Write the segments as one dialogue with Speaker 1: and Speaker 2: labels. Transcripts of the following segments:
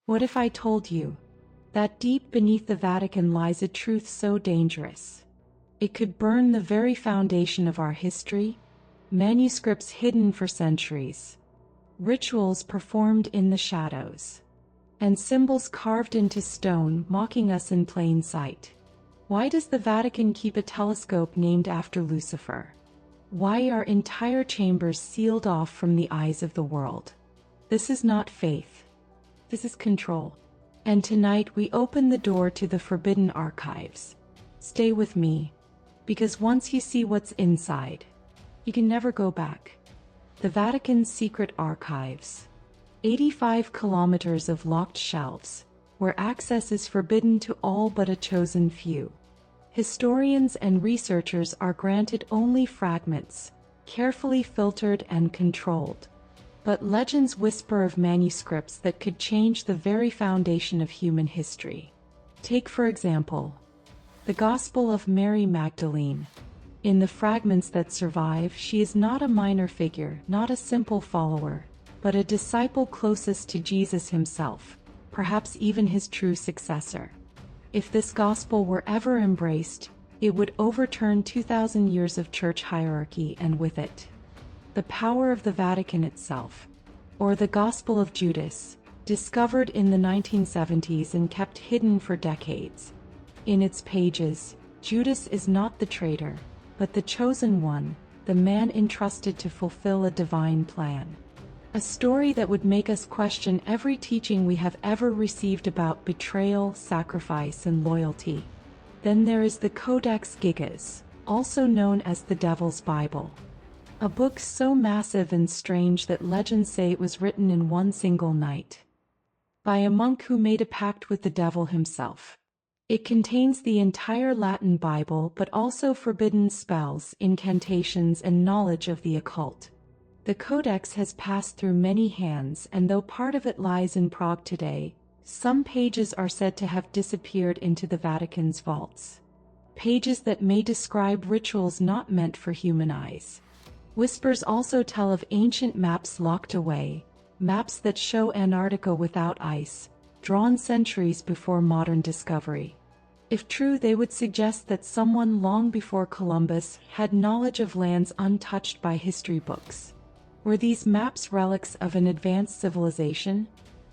Speaker 1: What if I told you that deep beneath the Vatican lies a truth so dangerous it could burn the very foundation of our history? Manuscripts hidden for centuries, rituals performed in the shadows, and symbols carved into stone mocking us in plain sight. Why does the Vatican keep a telescope named after Lucifer? Why are entire chambers sealed off from the eyes of the world? This is not faith. This is control. And tonight we open the door to the forbidden archives. Stay with me, because once you see what's inside, you can never go back. The Vatican's secret archives. 85 kilometers of locked shelves, where access is forbidden to all but a chosen few. Historians and researchers are granted only fragments, carefully filtered and controlled. But legends whisper of manuscripts that could change the very foundation of human history. Take, for example, the Gospel of Mary Magdalene. In the fragments that survive, she is not a minor figure, not a simple follower, but a disciple closest to Jesus himself, perhaps even his true successor. If this gospel were ever embraced, it would overturn 2,000 years of church hierarchy, and with it, the power of the Vatican itself. Or the Gospel of Judas, discovered in the 1970s and kept hidden for decades. In its pages, Judas is not the traitor, but the chosen one, the man entrusted to fulfill a divine plan. A story that would make us question every teaching we have ever received about betrayal, sacrifice, and loyalty. Then there is the Codex Gigas, also known as the Devil's Bible. A book so massive and strange that legends say it was written in one single night by a monk who made a pact with the devil himself. It contains the entire Latin Bible, but also forbidden spells, incantations, and knowledge of the occult. The Codex has passed through many hands, and though part of it lies in Prague today, some pages are said to have disappeared into the Vatican's vaults. Pages that may describe rituals not meant for human eyes. Whispers also tell of ancient maps locked away, maps that show Antarctica without ice, drawn centuries before modern discovery. If true, they would suggest that someone long before Columbus had knowledge of lands untouched by history books. Were these maps relics of an advanced civilization,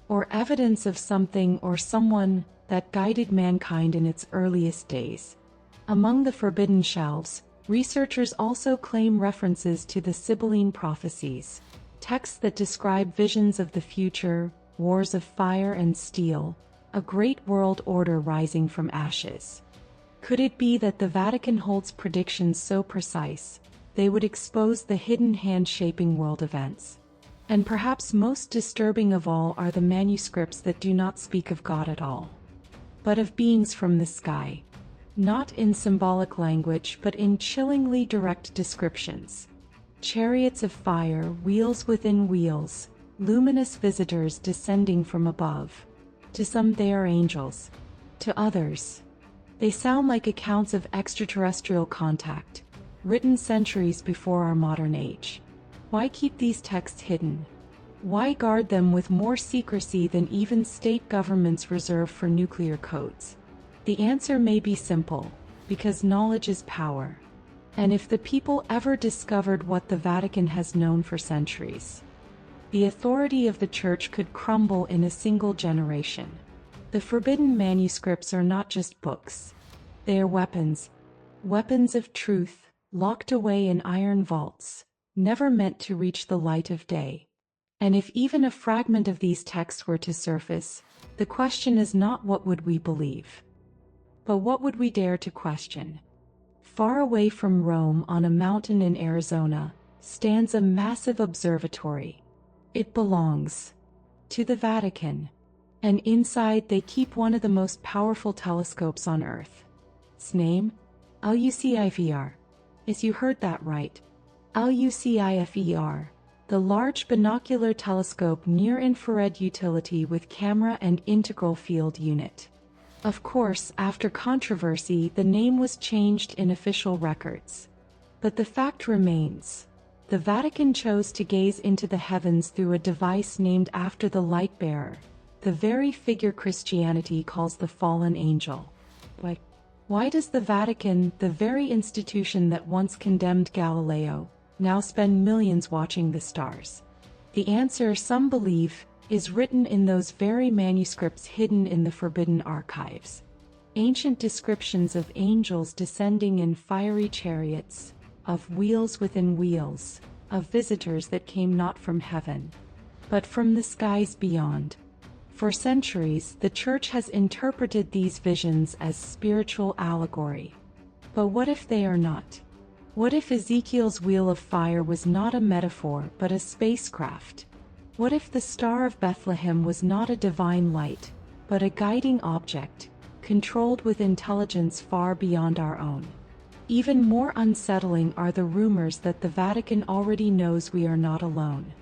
Speaker 1: or evidence of something or someone that guided mankind in its earliest days? Among the forbidden shelves, researchers also claim references to the Sibylline prophecies, texts that describe visions of the future, wars of fire and steel, a great world order rising from ashes. Could it be that the Vatican holds predictions so precise, they would expose the hidden hand shaping world events? And perhaps most disturbing of all are the manuscripts that do not speak of God at all, but of beings from the sky. Not in symbolic language, but in chillingly direct descriptions. Chariots of fire, wheels within wheels, luminous visitors descending from above. To some they are angels. To others, they sound like accounts of extraterrestrial contact, written centuries before our modern age. Why keep these texts hidden? Why guard them with more secrecy than even state governments reserve for nuclear codes? The answer may be simple, because knowledge is power. And if the people ever discovered what the Vatican has known for centuries, the authority of the Church could crumble in a single generation. The forbidden manuscripts are not just books. They are weapons. Weapons of truth, locked away in iron vaults, never meant to reach the light of day. And if even a fragment of these texts were to surface, the question is not what would we believe, but what would we dare to question? Far away from Rome, on a mountain in Arizona, stands a massive observatory. It belongs to the Vatican, and inside they keep one of the most powerful telescopes on Earth. Its name? LUCIFER. Yes, you heard that right. LUCIFER, the Large Binocular Telescope Near-Infrared Utility with Camera and Integral Field Unit. Of course, after controversy, the name was changed in official records. But the fact remains. The Vatican chose to gaze into the heavens through a device named after the light bearer, the very figure Christianity calls the fallen angel. Why does the Vatican, the very institution that once condemned Galileo, now spend millions watching the stars? The answer, some believe, is written in those very manuscripts hidden in the forbidden archives. Ancient descriptions of angels descending in fiery chariots, of wheels within wheels, of visitors that came not from heaven, but from the skies beyond. For centuries, the Church has interpreted these visions as spiritual allegory. But what if they are not? What if Ezekiel's wheel of fire was not a metaphor but a spacecraft? What if the Star of Bethlehem was not a divine light, but a guiding object, controlled with intelligence far beyond our own? Even more unsettling are the rumors that the Vatican already knows we are not alone.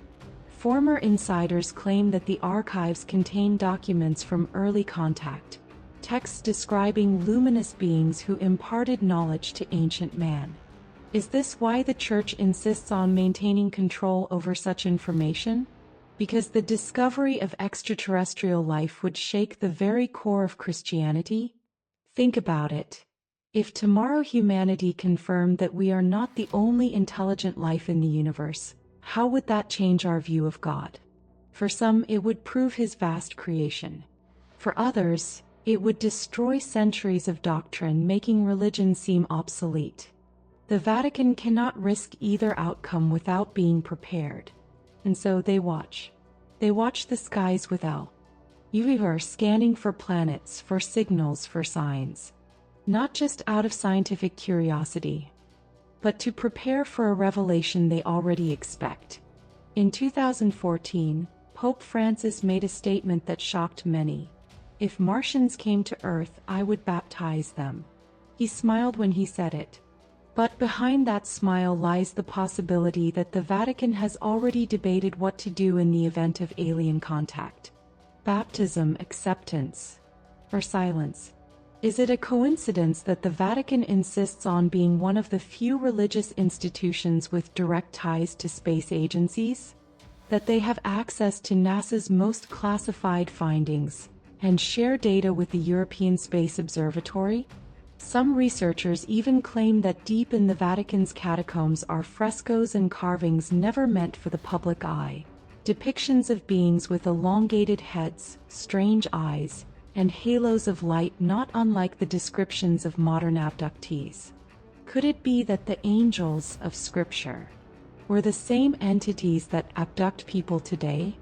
Speaker 1: Former insiders claim that the archives contain documents from early contact, texts describing luminous beings who imparted knowledge to ancient man. Is this why the Church insists on maintaining control over such information? Because the discovery of extraterrestrial life would shake the very core of Christianity? Think about it. If tomorrow humanity confirmed that we are not the only intelligent life in the universe, how would that change our view of God? For some, it would prove his vast creation. For others, it would destroy centuries of doctrine, making religion seem obsolete. The Vatican cannot risk either outcome without being prepared. And so they watch. They watch the skies with UV scanning for planets, for signals, for signs. Not just out of scientific curiosity, but to prepare for a revelation they already expect. In 2014, Pope Francis made a statement that shocked many. "If Martians came to Earth, I would baptize them." He smiled when he said it. But behind that smile lies the possibility that the Vatican has already debated what to do in the event of alien contact. Baptism, acceptance, or silence. Is it a coincidence that the Vatican insists on being one of the few religious institutions with direct ties to space agencies? That they have access to NASA's most classified findings, and share data with the European Space Observatory? Some researchers even claim that deep in the Vatican's catacombs are frescoes and carvings never meant for the public eye. Depictions of beings with elongated heads, strange eyes, and halos of light not unlike the descriptions of modern abductees. Could it be that the angels of Scripture were the same entities that abduct people today?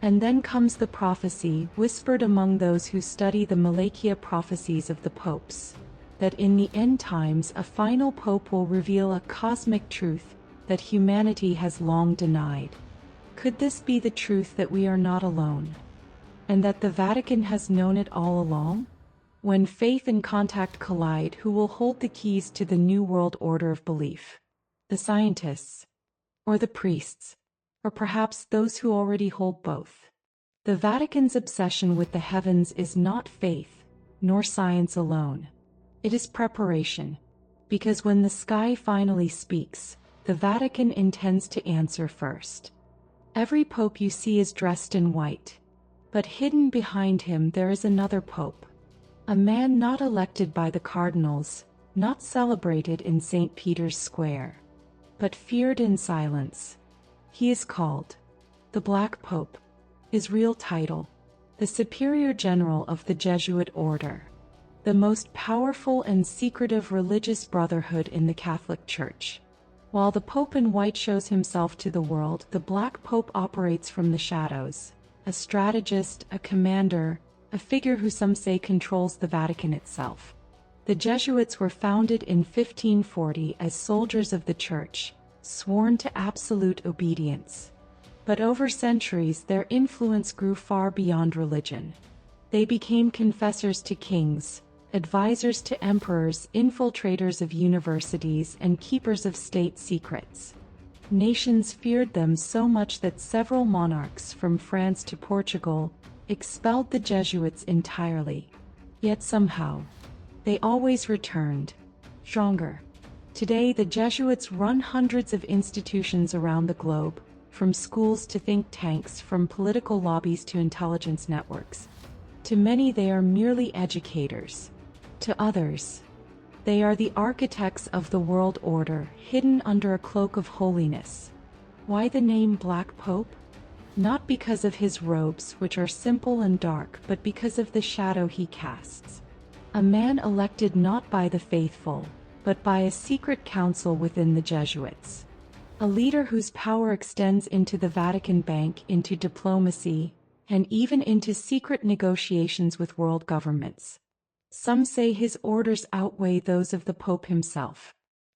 Speaker 1: And then comes the prophecy, whispered among those who study the Malachian prophecies of the popes, that in the end times a final pope will reveal a cosmic truth that humanity has long denied. Could this be the truth that we are not alone? And that the Vatican has known it all along? When faith and contact collide, who will hold the keys to the new world order of belief? The scientists? Or the priests? Or perhaps those who already hold both? The Vatican's obsession with the heavens is not faith, nor science alone. It is preparation. Because when the sky finally speaks, the Vatican intends to answer first. Every pope you see is dressed in white. But hidden behind him there is another pope. A man not elected by the cardinals, not celebrated in St. Peter's Square, but feared in silence. He is called the Black Pope. His real title, the Superior General of the Jesuit Order, the most powerful and secretive religious brotherhood in the Catholic Church. While the Pope in white shows himself to the world, the Black Pope operates from the shadows. A strategist, a commander, a figure who some say controls the Vatican itself. The Jesuits were founded in 1540 as soldiers of the Church, sworn to absolute obedience. But over centuries their influence grew far beyond religion. They became confessors to kings, advisors to emperors, infiltrators of universities, and keepers of state secrets. Nations feared them so much that several monarchs, from France to Portugal, expelled the Jesuits entirely. Yet somehow, they always returned, stronger. Today the Jesuits run hundreds of institutions around the globe, from schools to think tanks, from political lobbies to intelligence networks. To many, they are merely educators. To others, they are the architects of the world order, hidden under a cloak of holiness. Why the name Black Pope? Not because of his robes, which are simple and dark, but because of the shadow he casts. A man elected not by the faithful, but by a secret council within the Jesuits. A leader whose power extends into the Vatican Bank, into diplomacy, and even into secret negotiations with world governments. Some say his orders outweigh those of the Pope himself.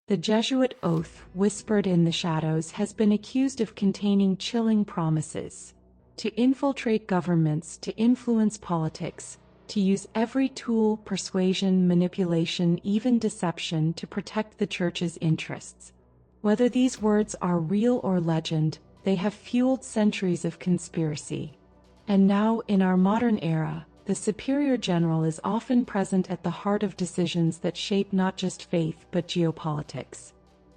Speaker 1: The Jesuit oath, whispered in the shadows, has been accused of containing chilling promises to infiltrate governments, to influence politics, to use every tool, persuasion, manipulation, even deception, to protect the Church's interests. Whether these words are real or legend, they have fueled centuries of conspiracy. And now, in our modern era, the Superior General is often present at the heart of decisions that shape not just faith but geopolitics.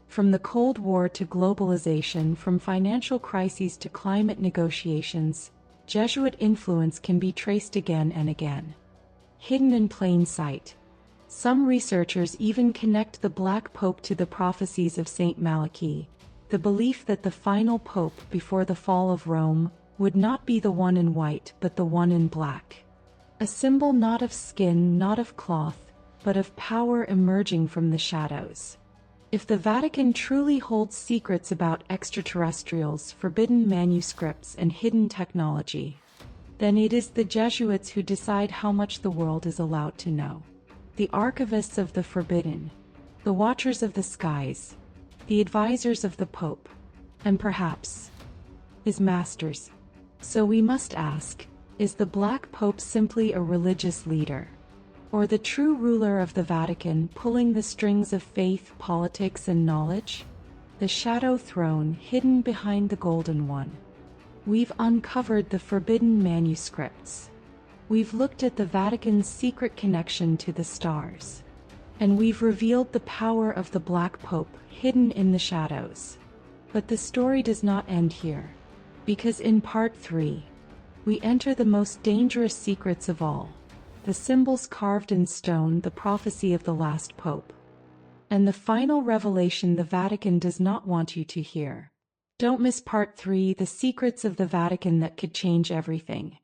Speaker 1: From the Cold War to globalization, from financial crises to climate negotiations, Jesuit influence can be traced again and again. Hidden in plain sight. Some researchers even connect the Black Pope to the prophecies of Saint Malachi, the belief that the final pope before the fall of Rome would not be the one in white but the one in black. A symbol not of skin, not of cloth, but of power emerging from the shadows. If the Vatican truly holds secrets about extraterrestrials, forbidden manuscripts, and hidden technology, then it is the Jesuits who decide how much the world is allowed to know. The archivists of the forbidden, the watchers of the skies, the advisors of the Pope, and perhaps his masters. So we must ask, is the Black Pope simply a religious leader, or the true ruler of the Vatican, pulling the strings of faith, politics, and knowledge? The shadow throne hidden behind the golden one. We've uncovered the forbidden manuscripts. We've looked at the Vatican's secret connection to the stars. And we've revealed the power of the Black Pope hidden in the shadows. But the story does not end here, because in part 3, we enter the most dangerous secrets of all, the symbols carved in stone, the prophecy of the last pope, and the final revelation the Vatican does not want you to hear. Don't miss part 3, the secrets of the Vatican that could change everything.